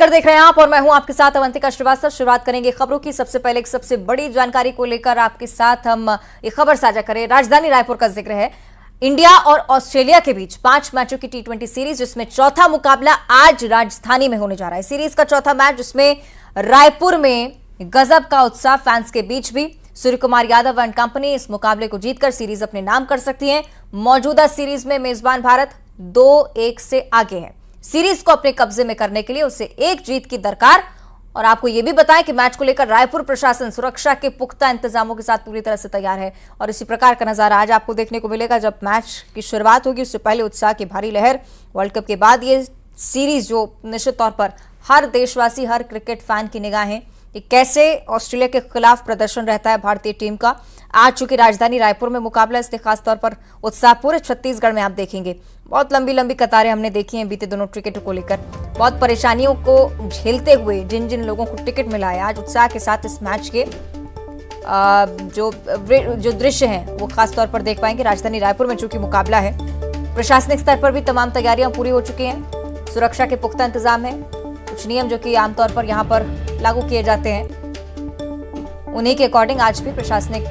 देख रहे हैं आप और मैं हूं आपके साथ अवंतिका श्रीवास्तव। शुरुआत करेंगे खबरों की। सबसे पहले एक सबसे बड़ी जानकारी को लेकर आपके साथ हम एक खबर साझा करें। राजधानी रायपुर का जिक्र है। इंडिया और ऑस्ट्रेलिया के बीच 5 मैचों की T20 सीरीज, जिसमें चौथा मुकाबला आज राजधानी में होने जा रहा है। सीरीज का चौथा मैच जिसमें रायपुर में गजब का उत्साह फैंस के बीच भी। सूर्य कुमार यादव एंड कंपनी इस मुकाबले को जीतकर सीरीज अपने नाम कर सकती है। मौजूदा सीरीज में मेजबान भारत 2-1 से आगे है। सीरीज को अपने कब्जे में करने के लिए उसे एक जीत की दरकार। और आपको यह भी बताएं कि मैच को लेकर रायपुर प्रशासन सुरक्षा के पुख्ता इंतजामों के साथ पूरी तरह से तैयार है। और इसी प्रकार का नजारा आज आपको देखने को मिलेगा जब मैच की शुरुआत होगी। उससे पहले उत्साह की भारी लहर। वर्ल्ड कप के बाद ये सीरीज जो निश्चित तौर पर हर देशवासी, हर क्रिकेट फैन की निगाहें कि कैसे ऑस्ट्रेलिया के खिलाफ प्रदर्शन रहता है भारतीय टीम का। आज चूंकि राजधानी रायपुर में मुकाबला, इसलिए खासतौर पर उत्साह पूरे छत्तीसगढ़ में आप देखेंगे। बहुत लंबी लंबी कतारें हमने देखी हैं बीते दोनों टिकटों को लेकर। बहुत परेशानियों को झेलते हुए जिन जिन लोगों को टिकट मिला है, आज उत्साह के साथ इस मैच के जो दृश्य हैं वो खासतौर पर देख पाएंगे। राजधानी रायपुर में चूंकि मुकाबला है, प्रशासनिक स्तर पर भी तमाम तैयारियां पूरी हो चुकी हैं। सुरक्षा के पुख्ता इंतजाम है। कुछ नियम जो कि आमतौर पर यहाँ पर लागू किए जाते हैं, उन्हीं के अकॉर्डिंग आज भी प्रशासनिक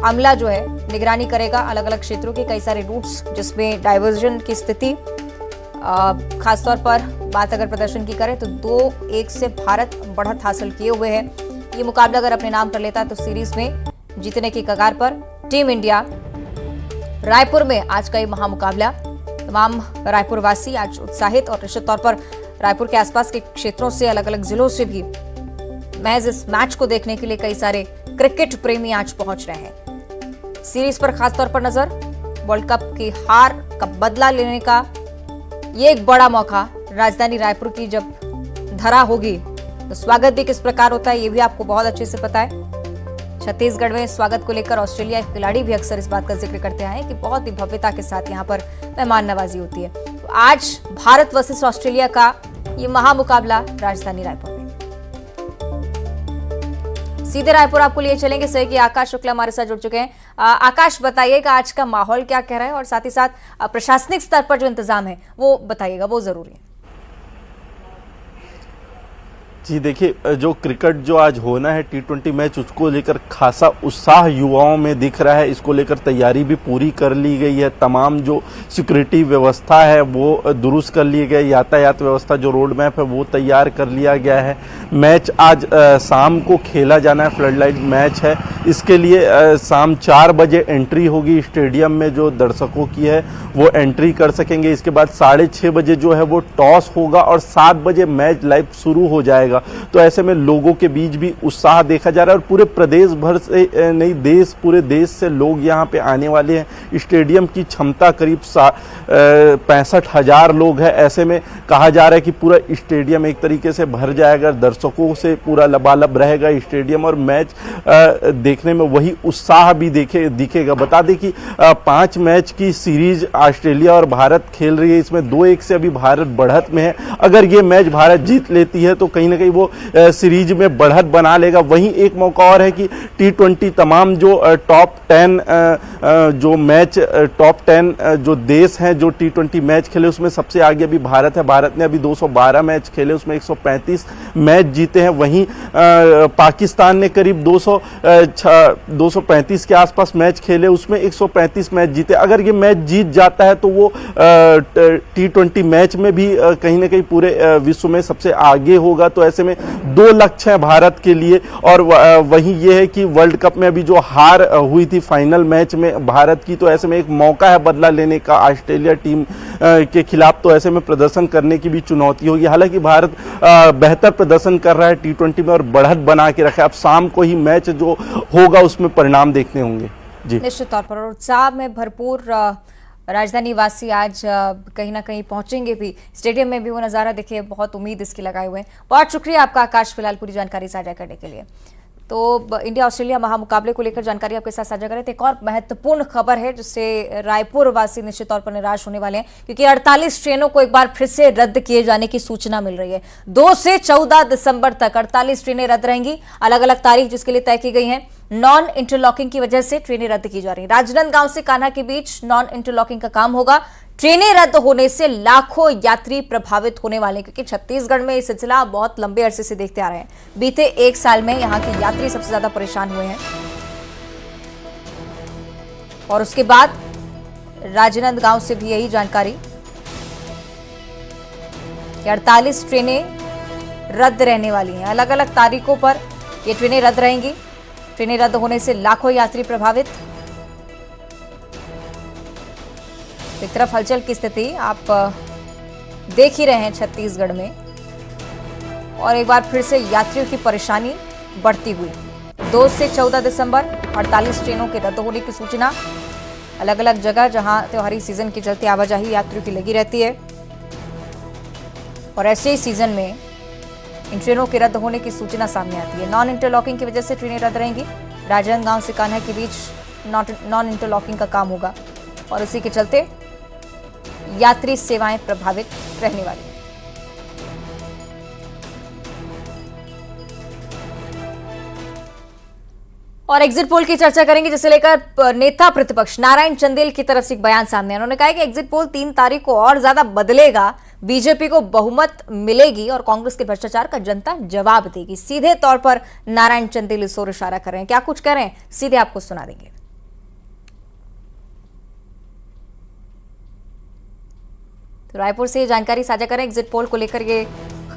अमला जो है निगरानी करेगा। अलग अलग क्षेत्रों के कई सारे रूट्स जिसमें डाइवर्जन की स्थिति, खासतौर पर बात अगर प्रदर्शन की करें तो 2-1 से भारत बढ़त हासिल किए हुए है। ये मुकाबला अगर अपने नाम कर लेता है तो सीरीज में जीतने की कगार पर टीम इंडिया। रायपुर में आज का ये महामुकाबला, तमाम रायपुर वासी आज उत्साहित और निश्चित तौर पर रायपुर के आसपास के क्षेत्रों से, अलग अलग जिलों से भी महज इस मैच को देखने के लिए कई सारे क्रिकेट प्रेमी आज पहुंच रहे हैं। सीरीज पर खासतौर पर नजर। वर्ल्ड कप की हार का बदला लेने का ये एक बड़ा मौका राजधानी रायपुर की जब धरा होगी तो स्वागत भी किस प्रकार होता है ये भी आपको बहुत अच्छे से पता है। छत्तीसगढ़ में स्वागत को लेकर ऑस्ट्रेलिया के खिलाड़ी भी अक्सर इस बात का जिक्र करते आए कि बहुत ही भव्यता के साथ यहाँ पर मेहमान नवाजी होती है। तो आज भारत वर्सेस ऑस्ट्रेलिया का ये महामुकाबला राजधानी रायपुर में। सीधे रायपुर आपको लिए चलेंगे सही कि आकाश शुक्ला हमारे साथ जुड़ चुके हैं। आकाश, बताइएगा आज का माहौल क्या कह रहा है और साथ ही साथ प्रशासनिक स्तर पर जो इंतजाम है वो बताइएगा, वो जरूरी है। जी देखिए, जो क्रिकेट जो आज होना है T20 मैच, उसको लेकर खासा उत्साह युवाओं में दिख रहा है। इसको लेकर तैयारी भी पूरी कर ली गई है। तमाम जो सिक्योरिटी व्यवस्था है वो दुरुस्त कर ली गई। यातायात व्यवस्था जो रोड मैप है वो तैयार कर लिया गया है। मैच आज शाम को खेला जाना है, फ्लड लाइट मैच है। इसके लिए शाम 4 बजे एंट्री होगी। स्टेडियम में जो दर्शकों की है वो एंट्री कर सकेंगे। इसके बाद 6:30 बजे जो है वो टॉस होगा और 7 बजे मैच लाइव शुरू हो जाएगा। तो ऐसे में लोगों के बीच भी उत्साह देखा जा रहा है और पूरे प्रदेश भर से नहीं, पूरे देश से लोग यहाँ पे आने वाले हैं। स्टेडियम की क्षमता करीब 65,000 लोग है। ऐसे में कहा जा रहा है कि पूरा स्टेडियम एक तरीके से भर जाएगा, दर्शकों से पूरा लबालब रहेगा स्टेडियम और मैच देखने में वही उत्साह भी दिखेगा। बता दें कि 5 मैच की सीरीज ऑस्ट्रेलिया और भारत खेल रही है। इसमें 2-1 से अभी भारत बढ़त में है। अगर ये मैच भारत जीत लेती है तो कहीं ना कहीं वो सीरीज में बढ़त बना लेगा। वहीं एक मौका और है कि T20 तमाम जो टॉप 10 जो मैच, टॉप 10 जो देश हैं जो T20 मैच खेले उसमें सबसे आगे अभी भारत है। भारत ने अभी 212 मैच खेले, उसमें 135 मैच जीते हैं। वहीं पाकिस्तान ने करीब 235 के आसपास मैच खेले, उसमें 135 मैच जीते। अगर ये मैच जीत जाता है तो वो T20 मैच में भी कहीं ना कहीं पूरे विश्व में सबसे आगे होगा। तो ऐसे में 2 लक्ष्य हैं भारत के लिए। और वहीं ये है कि वर्ल्ड कप में अभी जो हार हुई थी फाइनल मैच में भारत की, तो ऐसे में एक मौका है बदला लेने का ऑस्ट्रेलिया टीम के खिलाफ। तो ऐसे में प्रदर्शन करने की भी चुनौती होगी। हालांकि भारत बेहतर प्रदर्शन कर रहा है T20 में और बढ़त बना के रखा है। अब शाम को ही मैच जो होगा उसमें परिणाम देखने होंगे। जी, निश्चित तौर पर उत्साह में भरपूर राजधानी वासी आज कहीं ना कहीं पहुंचेंगे भी। स्टेडियम में भी वो नज़ारा देखिए, बहुत उम्मीद इसकी लगाए हुए हैं। बहुत शुक्रिया आपका आकाश, फिलहाल पूरी जानकारी साझा करने के लिए। तो इंडिया ऑस्ट्रेलिया महामुकाबले को लेकर जानकारी आपके साथ साझा करें। तो एक और महत्वपूर्ण खबर है जिससे रायपुर वासी निश्चित तौर पर निराश होने वाले हैं, क्योंकि 48 ट्रेनों को एक बार फिर से रद्द किए जाने की सूचना मिल रही है। 2 से 14 दिसंबर तक 48 ट्रेनें रद्द रहेंगी। अलग अलग तारीख जिसके लिए तय की गई है। नॉन इंटरलॉकिंग की वजह से ट्रेनें रद्द की जा रही है। राजनांदगांव से कान्हा के बीच नॉन इंटरलॉकिंग का काम होगा। ट्रेनें रद्द होने से लाखों यात्री प्रभावित होने वाले हैं, क्योंकि छत्तीसगढ़ में ये सिलसिला बहुत लंबे अरसे से देखते आ रहे हैं। बीते एक साल में यहां के यात्री सबसे ज्यादा परेशान हुए हैं। और उसके बाद राजनांदगांव से भी यही जानकारी कि 48 ट्रेनें रद्द रहने वाली हैं। अलग अलग तारीखों पर ये ट्रेनें रद्द रहेंगी। ट्रेनें रद्द होने से लाखों यात्री प्रभावित। एक तरफ हलचल की स्थिति आप देख ही रहे हैं छत्तीसगढ़ में, और एक बार फिर से यात्रियों की परेशानी बढ़ती हुई। 2 से 14 दिसंबर 48 ट्रेनों के रद्द होने की सूचना। अलग अलग जगह जहां त्योहारी सीजन के चलते आवाजाही यात्रियों की लगी रहती है, और ऐसे ही सीजन में इन ट्रेनों के रद्द होने की सूचना सामने आती है। नॉन इंटरलॉकिंग की वजह से ट्रेनें रद्द रहेंगी। राजनांदगांव से कान्हा के बीच नॉन इंटरलॉकिंग का काम होगा, और इसी के चलते यात्री सेवाएं प्रभावित रहने वाली हैं। और एग्जिट पोल की चर्चा करेंगे, जिसे लेकर नेता प्रतिपक्ष नारायण चंदेल की तरफ से एक बयान सामने है। उन्होंने कहा कि एग्जिट पोल 3 तारीख को और ज्यादा बदलेगा, बीजेपी को बहुमत मिलेगी और कांग्रेस के भ्रष्टाचार का जनता जवाब देगी। सीधे तौर पर नारायण चंदेल इस ओर इशारा कर रहे हैं। क्या कुछ कह रहे हैं, सीधे आपको सुना देंगे। तो रायपुर से ये जानकारी साझा करें। एग्जिट पोल को लेकर ये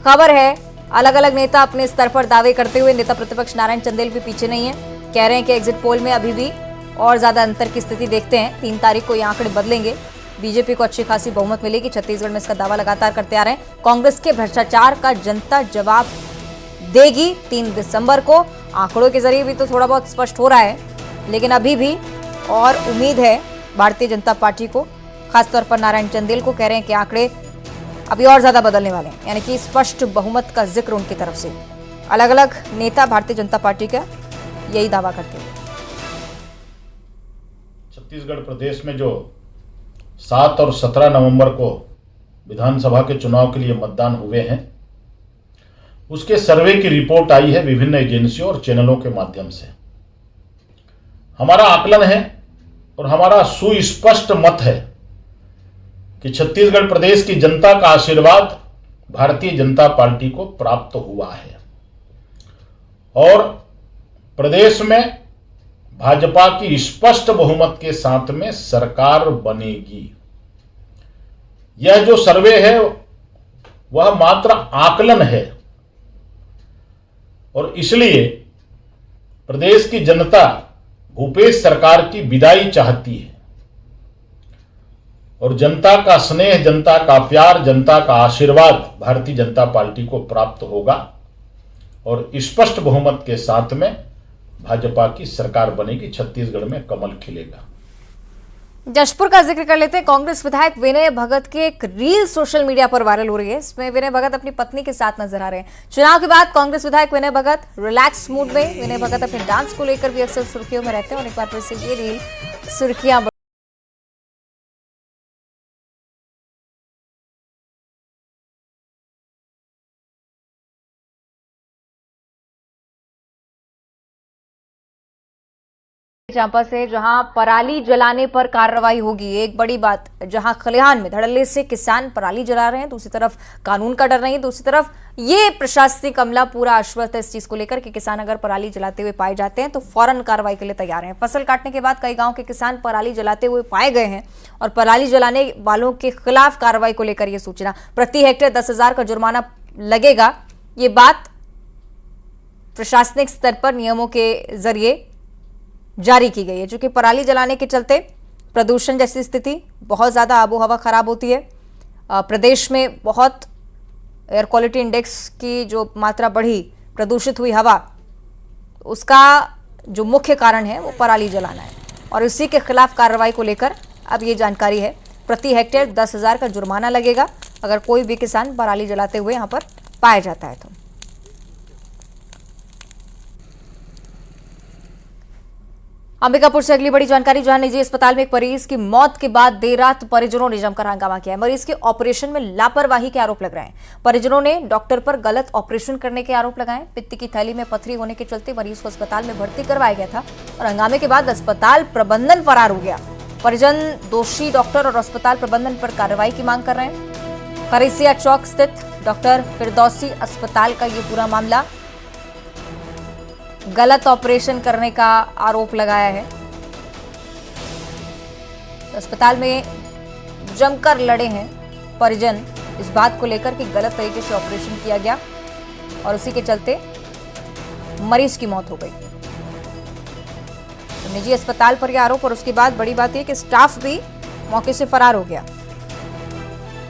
खबर है। अलग अलग नेता अपने स्तर पर दावे करते हुए नेता प्रतिपक्ष नारायण चंदेल भी पीछे नहीं है। कह रहे हैं कि एग्जिट पोल में अभी भी और ज्यादा अंतर की स्थिति देखते हैं। 3 तारीख को ये आंकड़े बदलेंगे, बीजेपी को अच्छी खासी बहुमत मिलेगी। छत्तीसगढ़ में इसका दावा लगातार करते आ रहे हैं। कांग्रेस के भ्रष्टाचार का जनता जवाब देगी 3 दिसंबर को। आंकड़ों के जरिए भी तो थोड़ा बहुत स्पष्ट हो रहा है, लेकिन अभी भी और उम्मीद है भारतीय जनता पार्टी को। खासतौर पर नारायण चंदेल को कह रहे हैं कि आंकड़े अभी और ज्यादा बदलने वाले हैं, यानी कि स्पष्ट बहुमत का जिक्र उनकी तरफ से। अलग अलग नेता भारतीय जनता पार्टी का यही दावा करते हैं। छत्तीसगढ़ प्रदेश में जो 7 और 17 नवंबर को विधानसभा के चुनाव के लिए मतदान हुए हैं, उसके सर्वे की रिपोर्ट आई है विभिन्न एजेंसियों और चैनलों के माध्यम से। हमारा आकलन है और हमारा सुस्पष्ट मत है कि छत्तीसगढ़ प्रदेश की जनता का आशीर्वाद भारतीय जनता पार्टी को प्राप्त हुआ है और प्रदेश में भाजपा की स्पष्ट बहुमत के साथ में सरकार बनेगी। यह जो सर्वे है वह मात्र आकलन है, और इसलिए प्रदेश की जनता भूपेश सरकार की विदाई चाहती है, और जनता का स्नेह, जनता का प्यार, जनता का आशीर्वाद भारतीय जनता पार्टी को प्राप्त होगा और स्पष्ट बहुमत के साथ में भाजपा की सरकार बनेगी। छत्तीसगढ़ में कमल खिलेगा। जशपुर का जिक्र कर लेते हैं। कांग्रेस विधायक विनय भगत की एक रील सोशल मीडिया पर वायरल हो रही है। इसमें विनय भगत अपनी पत्नी के साथ नजर आ रहे हैं। चुनाव के बाद कांग्रेस विधायक विनय भगत रिलैक्स मूड में। विनय भगत अपने डांस को लेकर भी अक्सर सुर्खियों में रहते हैं, और एक बार फिर से ये रील सुर्खियां चांपा से, जहां पराली जलाने पर कार्रवाई होगी। एक बड़ी बात, जहां खलिहान में धड़ल्ले से किसान पराली जला रहे हैं, दूसरी तरफ कानून का डर नहीं है, दूसरी तरफ ये प्रशासनिक अमला पूरा आश्वस्त है इस चीज को लेकर कि किसान अगर पराली जलाते हुए पाए जाते हैं तो फौरन कार्रवाई के लिए तैयार हैं। फसल काटने के बाद कई गांव के किसान पराली जलाते हुए पाए गए हैं, और पराली जलाने वालों के खिलाफ कार्रवाई को लेकर यह सूचना। प्रति हेक्टेयर 10,000 का जुर्माना लगेगा। ये बात प्रशासनिक स्तर पर नियमों के जरिए जारी की गई है। चूंकि पराली जलाने के चलते प्रदूषण जैसी स्थिति, बहुत ज़्यादा आबो हवा खराब होती है। प्रदेश में बहुत एयर क्वालिटी इंडेक्स की जो मात्रा बढ़ी, प्रदूषित हुई हवा, उसका जो मुख्य कारण है वो पराली जलाना है, और इसी के खिलाफ कार्रवाई को लेकर अब ये जानकारी है। प्रति हेक्टेयर 10,000 का जुर्माना लगेगा अगर कोई भी किसान पराली जलाते हुए यहाँ पर पाया जाता है तो। अंबिकापुर से अगली बड़ी जानकारी, जहां निजी अस्पताल में एक मरीज की मौत के बाद देर रात परिजनों ने जमकर हंगामा किया है। मरीज के ऑपरेशन में लापरवाही के आरोप लग रहे हैं। परिजनों ने डॉक्टर पर गलत ऑपरेशन करने के आरोप लगाए। पित्त की थैली में पथरी होने के चलते मरीज को अस्पताल में भर्ती करवाया गया था, और हंगामे के बाद अस्पताल प्रबंधन फरार हो गया। परिजन दोषी डॉक्टर और अस्पताल प्रबंधन पर कार्रवाई की मांग कर रहे हैं। फरीसिया चौक स्थित डॉक्टर फिरदौसी अस्पताल का ये पूरा मामला, गलत ऑपरेशन करने का आरोप लगाया है। अस्पताल में जमकर लड़े हैं परिजन इस बात को लेकर कि गलत तरीके से ऑपरेशन किया गया और उसी के चलते मरीज की मौत हो गई। तो निजी अस्पताल पर यह आरोप और उसके बाद बड़ी बात यह कि स्टाफ भी मौके से फरार हो गया।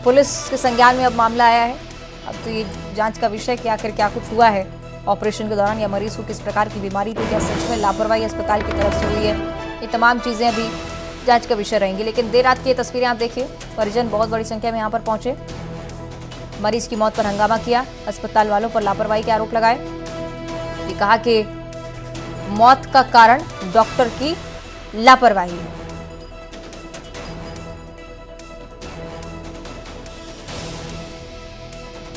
पुलिस के संज्ञान में अब मामला आया है। अब तो ये जांच का विषय कि आखिर क्या कुछ हुआ है ऑपरेशन के दौरान, या मरीज को किस प्रकार की बीमारी थी, क्या सच में लापरवाही अस्पताल की तरफ से हुई है, ये तमाम चीजें अभी जांच का विषय रहेंगी। लेकिन देर रात की ये तस्वीरें आप देखिए, परिजन बहुत बड़ी संख्या में यहाँ पर पहुंचे, मरीज की मौत पर हंगामा किया, अस्पताल वालों पर लापरवाही के आरोप लगाए। ये कहा कि मौत का कारण डॉक्टर की लापरवाही है।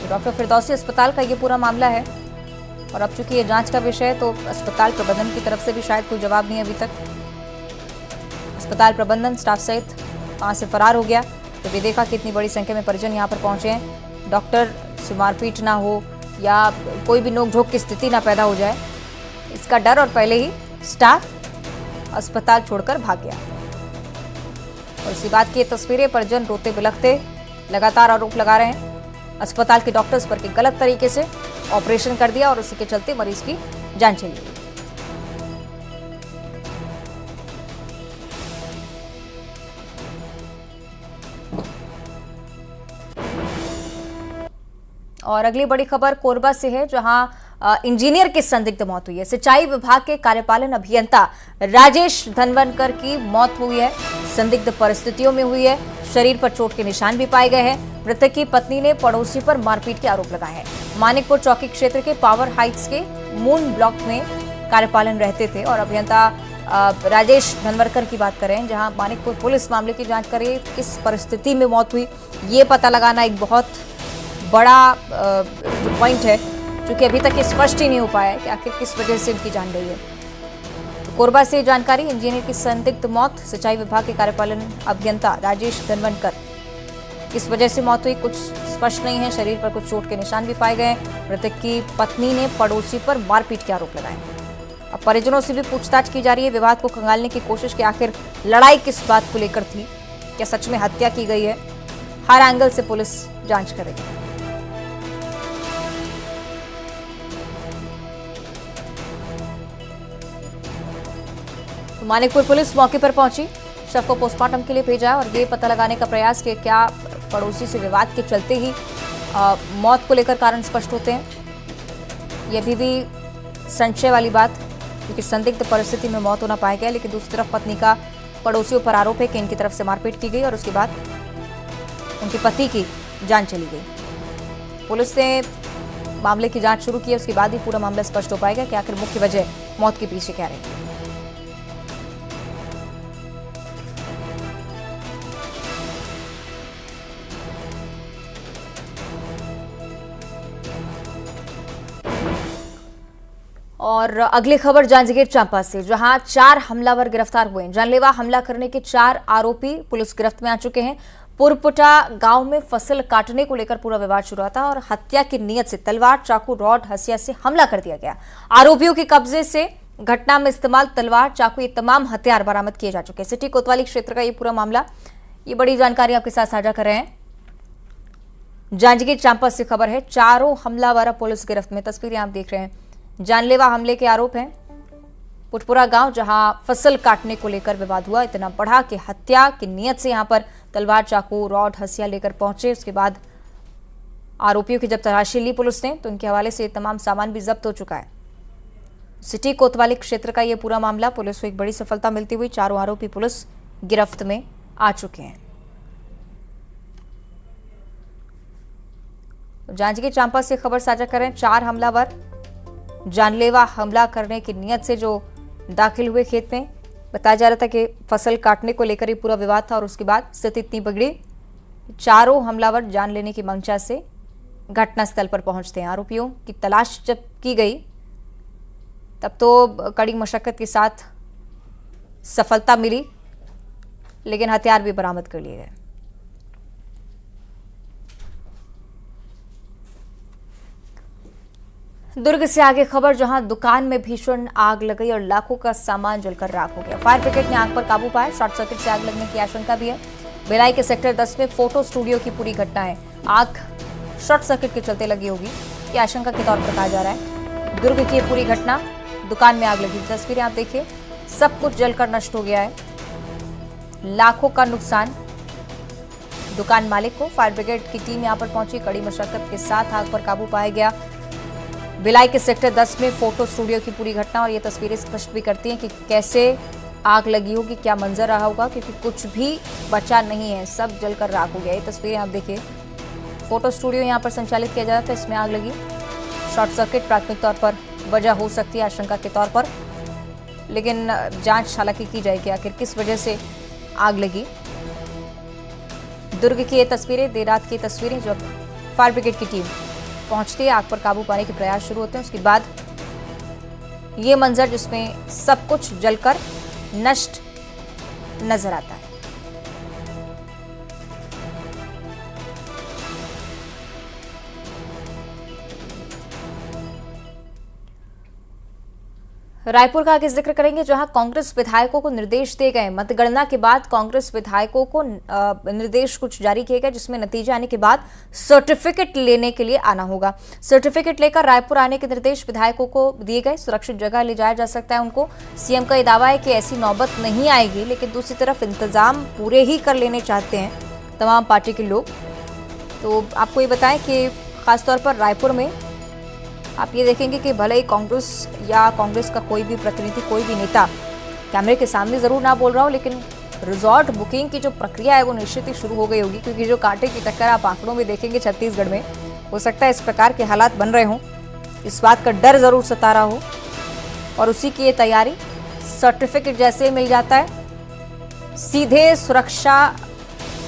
डॉक्टर फिरदौसी अस्पताल का ये पूरा मामला है और अब चूंकि ये जांच का विषय है तो अस्पताल प्रबंधन की तरफ से भी शायद कोई जवाब नहीं है अभी तक। अस्पताल प्रबंधन स्टाफ सहित वहां से फरार हो गया। तो भी देखा कि इतनी बड़ी संख्या में परिजन यहाँ पर पहुंचे हैं, डॉक्टर से मारपीट ना हो या कोई भी नोकझोंक की स्थिति ना पैदा हो जाए, इसका डर, और पहले ही स्टाफ अस्पताल छोड़कर भाग गया। और इसी बात की ये तस्वीरें, परिजन रोते बिलखते लगातार आरोप लगा रहे हैं अस्पताल के डॉक्टर्स पर कि गलत तरीके से ऑपरेशन कर दिया और उसी के चलते मरीज की जान चली गई। और अगली बड़ी खबर कोरबा से है, जहां इंजीनियर की संदिग्ध मौत हुई है। सिंचाई विभाग के कार्यपालन अभियंता राजेश धनवनकर की मौत हुई है, संदिग्ध परिस्थितियों में हुई है। शरीर पर चोट के निशान भी पाए गए हैं। मृतक की पत्नी ने पड़ोसी पर मारपीट के आरोप लगाए हैं। मानिकपुर चौकी क्षेत्र के पावर हाइट्स के मून ब्लॉक में कार्यपालन रहते थे और अभियंता राजेश धनवरकर की बात करें, जहां मानिकपुर पुलिस मामले की जांच कर रही है। किस परिस्थिति में मौत हुई ये पता लगाना एक बहुत बड़ा जो पॉइंट है, क्योंकि अभी तक ये स्पष्ट ही नहीं हो पाया है कि आखिर किस वजह से उनकी जान गई है। तो कोरबा से जानकारी, इंजीनियर की संदिग्ध मौत, सिंचाई विभाग के कार्यपालन अभियंता राजेश धनवनकर, किस वजह से मौत हुई कुछ स्पष्ट नहीं है। शरीर पर कुछ चोट के निशान भी पाए गए। मृतक की पत्नी ने पड़ोसी पर मारपीट के आरोप लगाए। अब परिजनों से भी पूछताछ की जा रही है, विवाद को खंगालने की कोशिश कि आखिर लड़ाई किस बात को लेकर थी, क्या सच में हत्या की गई है। हर एंगल से पुलिस जांच करेगी। तो मानिकपुर पुलिस मौके पर पहुंची, शव को पोस्टमार्टम के लिए भेजा और ये पता लगाने का प्रयास कि क्या पड़ोसी से विवाद के चलते ही मौत को लेकर कारण स्पष्ट होते हैं। ये भी संशय वाली बात, क्योंकि संदिग्ध परिस्थिति में मौत होना पाया गया। लेकिन दूसरी तरफ पत्नी का पड़ोसियों पर आरोप है कि इनकी तरफ से मारपीट की गई और उसके बाद उनके पति की जान चली गई। पुलिस ने मामले की जांच शुरू की, उसके बाद ही पूरा मामला स्पष्ट हो पाएगा कि आखिर मुख्य वजह मौत के पीछे क्या रही। और अगली खबर जांजगीर चांपा से, जहां 4 हमलावर गिरफ्तार हुए हैं। जानलेवा हमला करने के 4 आरोपी पुलिस गिरफ्त में आ चुके हैं। पुरपुटा गांव में फसल काटने को लेकर पूरा विवाद शुरू हुआ था और हत्या की नीयत से तलवार, चाकू, रॉड, हसिया से हमला कर दिया गया। आरोपियों के कब्जे से घटना में इस्तेमाल तलवार, चाकू, ये तमाम हथियार बरामद किए जा चुके हैं। सिटी कोतवाली क्षेत्र का ये पूरा मामला, ये बड़ी जानकारी आपके साथ साझा कर रहे हैं। जांजगीर चांपा से खबर है, 4 हमलावर पुलिस गिरफ्त में। तस्वीरें आप देख रहे हैं, जानलेवा हमले के आरोप हैं। पुटपुरा गांव, जहां फसल काटने को लेकर विवाद हुआ, इतना बढ़ा कि हत्या की नीयत से यहां पर तलवार, चाकू, रॉड, हसिया लेकर पहुंचे। उसके बाद आरोपियों की जब तलाशी ली पुलिस ने तो उनके हवाले से तमाम सामान भी जब्त हो चुका है। सिटी कोतवाली क्षेत्र का यह पूरा मामला, पुलिस को एक बड़ी सफलता मिलती हुई 4 आरोपी पुलिस गिरफ्त में आ चुके हैं। जांजगीर चांपा से खबर साझा करें, 4 हमलावर जानलेवा हमला करने की नीयत से जो दाखिल हुए खेत में। बताया जा रहा था कि फसल काटने को लेकर ही पूरा विवाद था और उसके बाद स्थिति इतनी बिगड़ी, 4 हमलावर जान लेने की मंशा से घटनास्थल पर पहुंचते हैं। आरोपियों की तलाश जब की गई तब तो कड़ी मशक्कत के साथ सफलता मिली। लेकिन हथियार भी बरामद कर लिए गए। दुर्ग से आगे खबर, जहां दुकान में भीषण आग लग गई और लाखों का सामान जलकर राख हो गया। फायर ब्रिगेड ने आग पर काबू पाया। शॉर्ट सर्किट से आग लगने की आशंका भी है। भिलाई के सेक्टर 10 में फोटो स्टूडियो की पूरी घटना है। आग शॉर्ट सर्किट के चलते लगी होगी, ये आशंका के तौर पर कहा जा रहा है। दुर्ग की पूरी घटना, दुकान में आग लगी। तस्वीरें आप देखिए, सब कुछ जलकर नष्ट हो गया है, लाखों का नुकसान दुकान मालिक को। फायर ब्रिगेड की टीम यहां पर पहुंची, कड़ी मशक्कत के साथ आग पर काबू पाया गया। भिलाई के सेक्टर 10 में फोटो स्टूडियो की पूरी घटना, और ये तस्वीरें स्पष्ट भी करती हैं कि कैसे आग लगी होगी, क्या मंजर रहा होगा, क्योंकि कुछ भी बचा नहीं है, सब जलकर राख हो गया। ये तस्वीरें आप देखिए, फोटो स्टूडियो यहां पर संचालित किया जा रहा था, इसमें आग लगी। शॉर्ट सर्किट प्राथमिक तौर पर वजह हो सकती है, आशंका के तौर पर, लेकिन जांच हालांकि की जाएगी आखिर किस वजह से आग लगी। दुर्ग की ये तस्वीरें, देर रात की तस्वीरें, जब फायर ब्रिगेड की टीम पहुंचती है, आग पर काबू पाने के प्रयास शुरू होते हैं। उसके बाद ये मंजर जिसमें सब कुछ जलकर नष्ट नजर आता है। रायपुर का आगे जिक्र करेंगे, जहां कांग्रेस विधायकों को निर्देश दिए गए। मतगणना के बाद कांग्रेस विधायकों को निर्देश कुछ जारी किए गए, जिसमें नतीजे आने के बाद सर्टिफिकेट लेने के लिए आना होगा। सर्टिफिकेट लेकर रायपुर आने के निर्देश विधायकों को दिए गए। सुरक्षित जगह ले जाया जा सकता है उनको। सीएम का यह दावा है कि ऐसी नौबत नहीं आएगी, लेकिन दूसरी तरफ इंतजाम पूरे ही कर लेने चाहते हैं तमाम पार्टी के लोग। तो आपको ये बताएं कि खासतौर पर रायपुर में आप ये देखेंगे कि भले ही कांग्रेस या कांग्रेस का कोई भी प्रतिनिधि, कोई भी नेता कैमरे के सामने जरूर ना बोल रहा हो, लेकिन रिजॉर्ट बुकिंग की जो प्रक्रिया है वो निश्चित ही शुरू हो गई होगी, क्योंकि जो कांटे की टक्कर आप आंकड़ों में देखेंगे छत्तीसगढ़ में, हो सकता है इस प्रकार के हालात बन रहे हों, इस बात का डर जरूर सता रहा हो, और उसी की ये तैयारी। सर्टिफिकेट जैसे मिल जाता है, सीधे सुरक्षा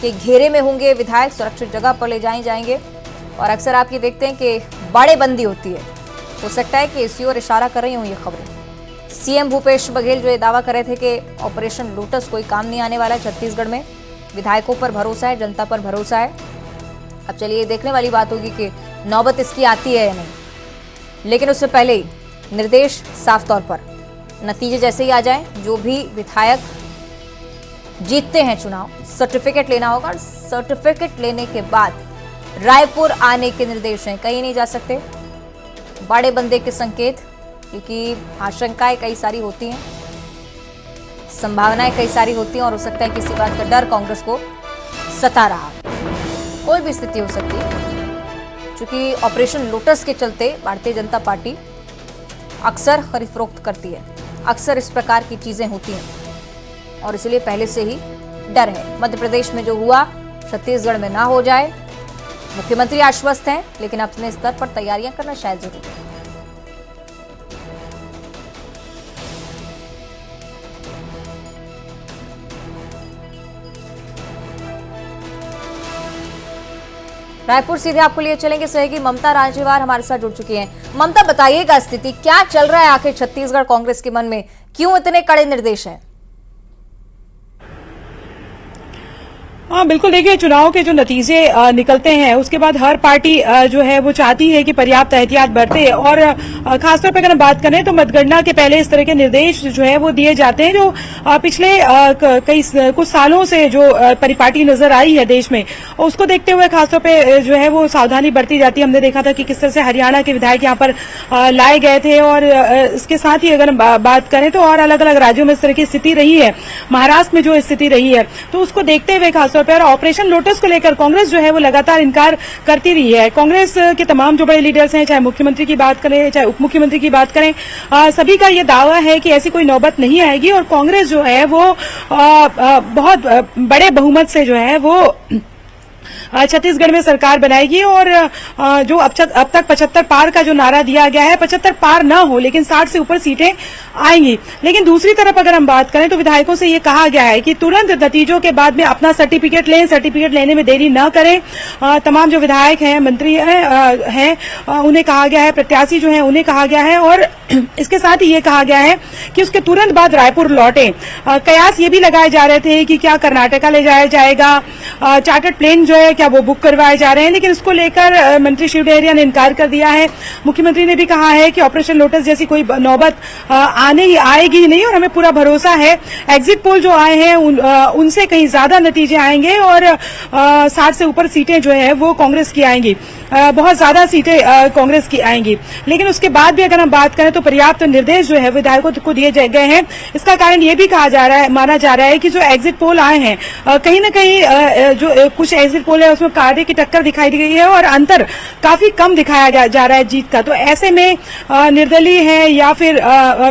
के घेरे में होंगे विधायक, सुरक्षित जगह पर ले जाएंगे। और अक्सर आप ये देखते हैं कि बाड़ेबंदी होती है, हो सकता है कि इसी ओर इशारा कर रही हूँ ये खबरें। सीएम भूपेश बघेल जो ये दावा कर रहे थे कि ऑपरेशन लोटस कोई काम नहीं आने वाला है छत्तीसगढ़ में, विधायकों पर भरोसा है, जनता पर भरोसा है। अब चलिए देखने वाली बात होगी कि नौबत इसकी आती है या नहीं, लेकिन उससे पहले ही निर्देश साफ तौर पर, नतीजे जैसे ही आ जाए, जो भी विधायक जीतते हैं चुनाव, सर्टिफिकेट लेना होगा। और सर्टिफिकेट लेने के बाद रायपुर आने के निर्देश हैं, कहीं नहीं जा सकते। बड़े बंदे के संकेत, क्योंकि आशंकाएं कई सारी होती हैं, संभावनाएं कई सारी होती हैं, और हो सकता है किसी बात का डर कांग्रेस को सता रहा है। कोई भी स्थिति हो सकती है, क्योंकि ऑपरेशन लोटस के चलते भारतीय जनता पार्टी अक्सर खरीद फरोख्त करती है, अक्सर इस प्रकार की चीजें होती हैं, और इसलिए पहले से ही डर है। मध्य प्रदेश में जो हुआ छत्तीसगढ़ में ना हो जाए, मुख्यमंत्री आश्वस्त हैं, लेकिन अपने स्तर पर तैयारियां करना शायद जरूरी है। रायपुर सीधे आपको लिए चलेंगे, सहयोगी ममता राजेवार हमारे साथ जुड़ चुकी हैं। ममता, बताइएगा स्थिति क्या चल रहा है आखिर छत्तीसगढ़ कांग्रेस के मन में, क्यों इतने कड़े निर्देश हैं? हाँ बिल्कुल, देखिए चुनाव के जो नतीजे निकलते हैं उसके बाद हर पार्टी जो है वो चाहती है कि पर्याप्त एहतियात बरते, और खासतौर पर अगर हम बात करें तो मतगणना के पहले इस तरह के निर्देश जो है वो दिए जाते हैं, जो पिछले कुछ सालों से जो परिपाटी नजर आई है देश में, उसको देखते हुए खासतौर पर जो है वो सावधानी बरती जाती है। हमने देखा था कि किस तरह से हरियाणा के विधायक यहाँ पर लाए गए थे, और इसके साथ ही अगर हम बात करें तो और अलग अलग राज्यों में इस तरह की स्थिति रही है, महाराष्ट्र में जो स्थिति रही है, तो उसको देखते हुए खासतौर पर ऑपरेशन लोटस को लेकर कांग्रेस जो है वो लगातार इनकार करती रही है। कांग्रेस के तमाम जो बड़े लीडर्स हैं, चाहे मुख्यमंत्री की बात करें चाहे उप मुख्यमंत्री की बात करें, सभी का ये दावा है कि ऐसी कोई नौबत नहीं आएगी, और कांग्रेस जो है वो बहुत बड़े बहुमत से जो है वो छत्तीसगढ़ में सरकार बनाएगी और जो अब तक 75 पार का जो नारा दिया गया है, 75 पार ना हो लेकिन 60 से ऊपर सीटें आएंगी। लेकिन दूसरी तरफ अगर हम बात करें तो विधायकों से ये कहा गया है कि तुरंत नतीजों के बाद में अपना सर्टिफिकेट लें, सर्टिफिकेट लेने में देरी न करें। तमाम जो विधायक हैं, मंत्री हैं, उन्हें कहा गया है, प्रत्याशी जो हैं उन्हें कहा गया है और इसके साथ ही ये कहा गया है कि उसके तुरंत बाद रायपुर लौटें। कयास ये भी लगाए जा रहे थे कि क्या कर्नाटका ले जाया जाएगा, चार्टर्ड प्लेन जो है क्या वो बुक करवाए जा रहे हैं, लेकिन इसको लेकर मंत्री शिव डहरिया ने इनकार कर दिया है। मुख्यमंत्री ने भी कहा है कि ऑपरेशन लोटस जैसी कोई नौबत आएगी ही नहीं और हमें पूरा भरोसा है। एग्जिट पोल जो आए हैं उनसे कहीं ज्यादा नतीजे आएंगे और 60 से ऊपर सीटें जो है वो कांग्रेस की आएंगी, बहुत ज्यादा सीटें कांग्रेस की आएंगी। लेकिन उसके बाद भी अगर हम बात करें तो पर्याप्त निर्देश जो है विधायकों को दिए गए हैं। इसका कारण ये भी माना जा रहा है कि जो एग्जिट पोल आए हैं, कहीं न कहीं जो कुछ एग्जिट पोल है उसमें कांटे की टक्कर दिखाई दी गई है और अंतर काफी कम दिखाया जा रहा है जीत का। तो ऐसे में निर्दलीय है या फिर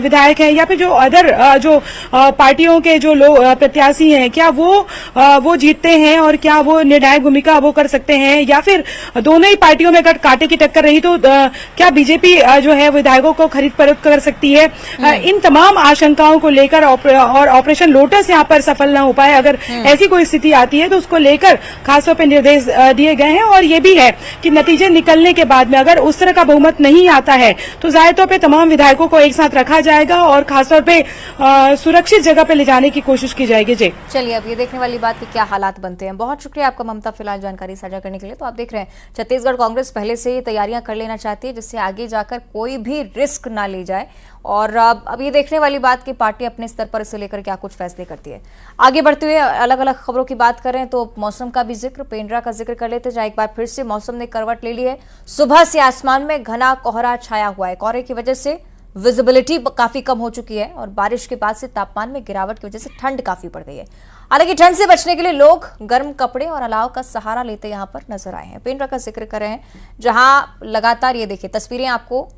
विधायक है या फिर जो अदर जो पार्टियों के जो लोग प्रत्याशी हैं, क्या वो जीतते हैं और क्या वो निर्णायक भूमिका वो कर सकते हैं, या फिर दोनों ही पार्टियों में अगर कांटे की टक्कर रही तो क्या बीजेपी जो है विधायकों को खरीद फरोख्त कर सकती है। इन तमाम आशंकाओं को लेकर और ऑपरेशन लोटस यहाँ पर सफल न हो पाए, अगर ऐसी कोई स्थिति आती है तो उसको लेकर खासतौर पर निर्देश दिए गए हैं। और ये भी है कि नतीजे निकलने के बाद में अगर उस तरह का बहुमत नहीं आता है तो जाहिर तौर पर तमाम विधायकों को एक साथ रखा जाएगा और खासतौर पर सुरक्षित जगह पर ले जाने की कोशिश की जाएगी। जी चलिए, अब ये देखने वाली बात कि क्या हालात बनते हैं। बहुत शुक्रिया आपका ममता, फिलहाल जानकारी साझा करने के लिए। तो आप देख रहे हैं छत्तीसगढ़ कांग्रेस पहले से ही तैयारियां कर लेना चाहती है जिससे आगे जाकर कोई भी रिस्क ना ले जाए। और अब ये देखने वाली बात कि पार्टी अपने स्तर पर इसे लेकर क्या कुछ फैसले करती है। आगे बढ़ते हुए अलग अलग खबरों की बात करें तो मौसम का भी जिक्र, पेंड्रा का जिक्र कर लेते हैं जहां एक बार फिर से मौसम ने करवट ले ली है। सुबह से आसमान में घना कोहरा छाया हुआ है। कोहरे की वजह से विजिबिलिटी काफी कम हो चुकी है और बारिश के बाद से तापमान में गिरावट की वजह से ठंड काफी बढ़ गई है। हालांकि ठंड से बचने के लिए लोग गर्म कपड़े और अलाव का सहारा लेते यहां पर नजर आए हैं। पेंड्रा का जिक्र कर रहे हैं जहां लगातार ये देखिए तस्वीरें आपको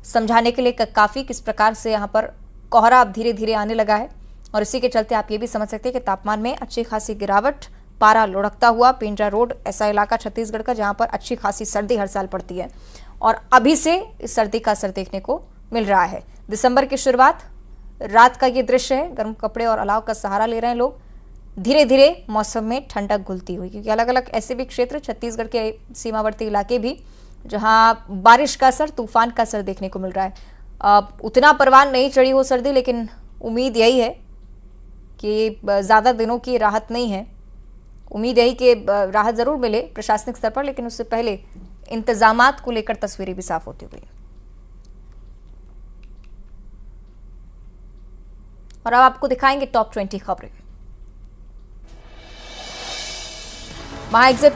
समझाने के लिए काफी किस प्रकार से यहाँ पर कोहरा अब धीरे धीरे आने लगा है और इसी के चलते आप ये भी समझ सकते हैं कि तापमान में अच्छी खासी गिरावट, पारा लुढ़कता हुआ। पेंड्रा रोड ऐसा इलाका छत्तीसगढ़ का जहाँ पर अच्छी खासी सर्दी हर साल पड़ती है और अभी से इस सर्दी का असर देखने को मिल रहा है। दिसंबर की शुरुआत, रात का ये दृश्य है। गर्म कपड़े और अलाव का सहारा ले रहे हैं लोग। धीरे धीरे मौसम में ठंडक घुलती हुई, क्योंकि अलग अलग ऐसे भी क्षेत्र छत्तीसगढ़ के सीमावर्ती इलाके भी जहां बारिश का असर, तूफान का असर देखने को मिल रहा है। उतना परवान नहीं चढ़ी हो सर्दी, लेकिन उम्मीद यही है कि ज़्यादा दिनों की राहत नहीं है। उम्मीद यही कि राहत ज़रूर मिले प्रशासनिक स्तर पर, लेकिन उससे पहले इंतजामात को लेकर तस्वीरें भी साफ होती हुई। और अब आपको दिखाएंगे टॉप 20 खबरें। महाएग्जिट